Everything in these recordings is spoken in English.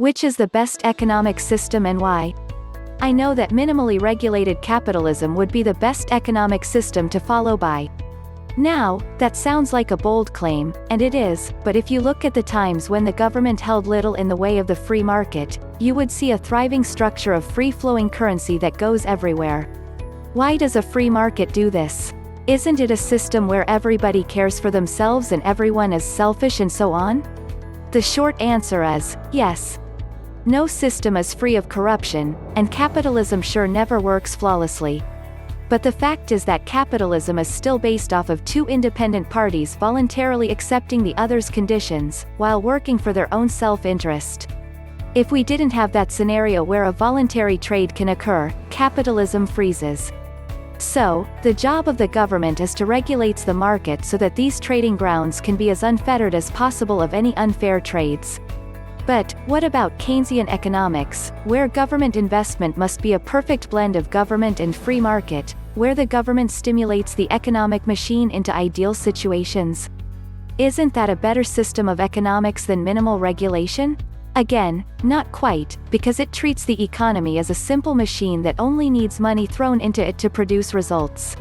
Which is the best economic system and why? I know that minimally regulated capitalism would be the best economic system to follow by. Now, that sounds like a bold claim, and it is, but if you look at the times when the government held little in the way of the free market, you would see a thriving structure of free-flowing currency that goes everywhere. Why does a free market do this? Isn't it a system where everybody cares for themselves and everyone is selfish and so on? The short answer is, yes. No system is free of corruption, and capitalism sure never works flawlessly. But the fact is that capitalism is still based off of two independent parties voluntarily accepting the other's conditions, while working for their own self-interest. If we didn't have that scenario where a voluntary trade can occur, capitalism freezes. So, the job of the government is to regulate the market so that these trading grounds can be as unfettered as possible of any unfair trades. But, what about Keynesian economics, where government investment must be a perfect blend of government and free market, where the government stimulates the economic machine into ideal situations? Isn't that a better system of economics than minimal regulation? Again, not quite, because it treats the economy as a simple machine that only needs money thrown into it to produce results.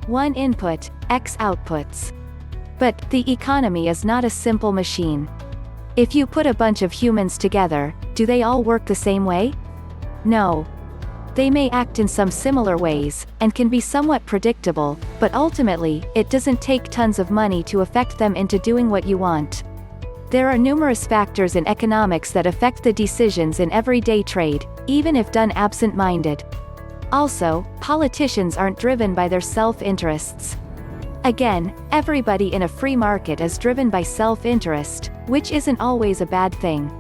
One input, X outputs. But, the economy is not a simple machine. If you put a bunch of humans together, do they all work the same way? No. They may act in some similar ways, and can be somewhat predictable, but ultimately, it doesn't take tons of money to affect them into doing what you want. There are numerous factors in economics that affect the decisions in everyday trade, even if done absent-minded. Also, politicians aren't driven by their self-interests. Again, everybody in a free market is driven by self-interest, which isn't always a bad thing.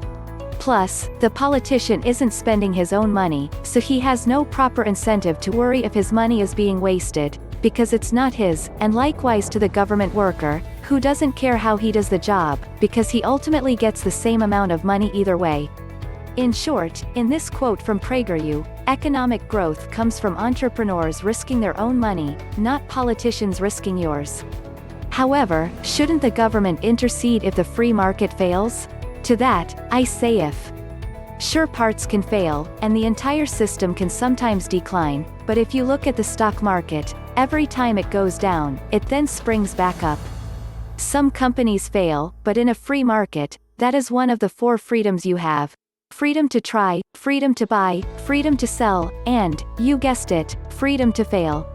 Plus, the politician isn't spending his own money, so he has no proper incentive to worry if his money is being wasted, because it's not his, and likewise to the government worker, who doesn't care how he does the job, because he ultimately gets the same amount of money either way. In short, in this quote from PragerU, economic growth comes from entrepreneurs risking their own money, not politicians risking yours. However, shouldn't the government intercede if the free market fails? To that, I say if. Sure, parts can fail, and the entire system can sometimes decline, but if you look at the stock market, every time it goes down, it then springs back up. Some companies fail, but in a free market, that is one of the four freedoms you have. Freedom to try, freedom to buy, freedom to sell, and, you guessed it, freedom to fail.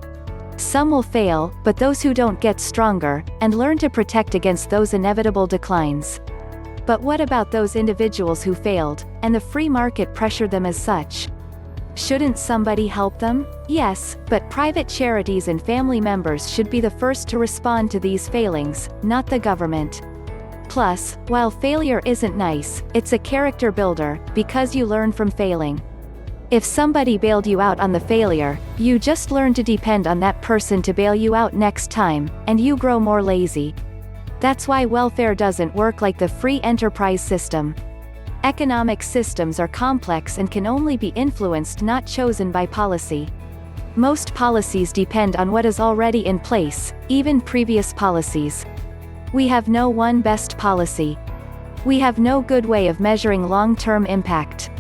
Some will fail, but those who don't get stronger, and learn to protect against those inevitable declines. But what about those individuals who failed, and the free market pressured them as such? Shouldn't somebody help them? Yes, but private charities and family members should be the first to respond to these failings, not the government. Plus, while failure isn't nice, it's a character builder, because you learn from failing. If somebody bailed you out on the failure, you just learn to depend on that person to bail you out next time, and you grow more lazy. That's why welfare doesn't work like the free enterprise system. Economic systems are complex and can only be influenced, not chosen by policy. Most policies depend on what is already in place, even previous policies. We have no one best policy. We have no good way of measuring long-term impact.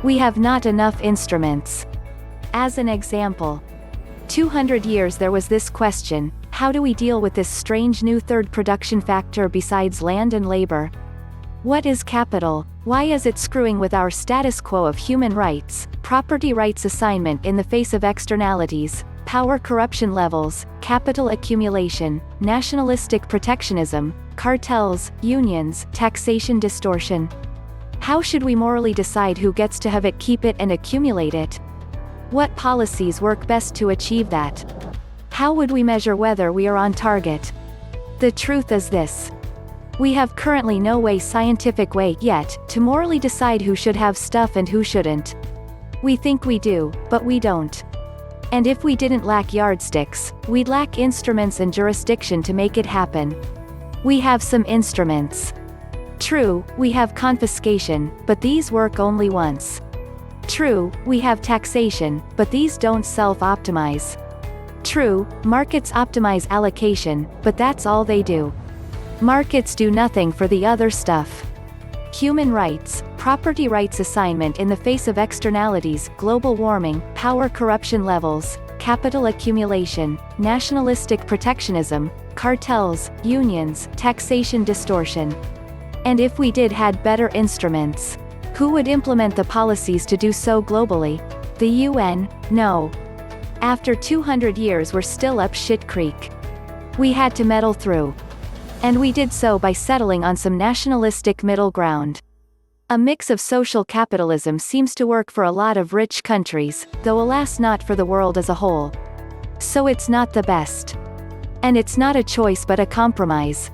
We have not enough instruments. As an example, 200 years there was this question: how do we deal with this strange new third production factor besides land and labor? What is capital? Why is it screwing with our status quo of human rights, property rights assignment in the face of externalities, power corruption levels, capital accumulation, nationalistic protectionism, cartels, unions, taxation distortion? How should we morally decide who gets to have it, keep it, and accumulate it? What policies work best to achieve that? How would we measure whether we are on target? The truth is this. We have currently no scientific way yet to morally decide who should have stuff and who shouldn't. We think we do, but we don't. And if we didn't lack yardsticks, we'd lack instruments and jurisdiction to make it happen. We have some instruments. True, we have confiscation, but these work only once. True, we have taxation, but these don't self-optimize. True, markets optimize allocation, but that's all they do. Markets do nothing for the other stuff. Human rights, property rights assignment in the face of externalities, global warming, power corruption levels, capital accumulation, nationalistic protectionism, cartels, unions, taxation distortion. And if we had better instruments, who would implement the policies to do so globally? The UN? No. After 200 years we're still up shit creek. We had to meddle through. And we did so by settling on some nationalistic middle ground. A mix of social capitalism seems to work for a lot of rich countries, though alas not for the world as a whole. So it's not the best. And it's not a choice but a compromise.